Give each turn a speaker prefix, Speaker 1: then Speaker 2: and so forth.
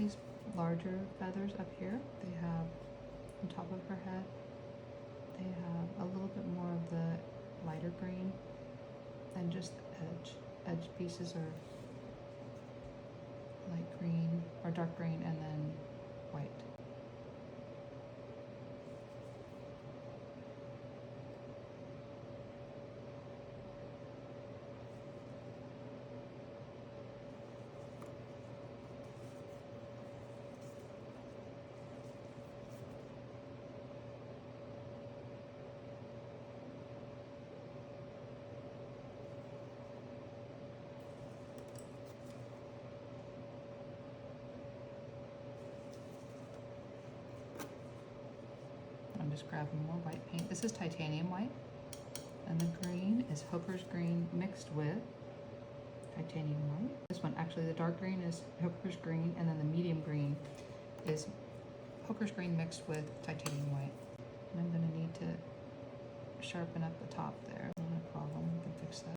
Speaker 1: These larger feathers up here, they have on top of her head, they have a little bit more of the lighter green than just the edge. Edge pieces are light green or dark green and then white. I'm just grabbing more white paint. This is titanium white, and the green is Hooker's green mixed with titanium white. This one, actually the dark green is Hooker's green, and then the medium green is Hooker's green mixed with titanium white. And I'm gonna need to sharpen up the top there. Not a problem, we can fix that.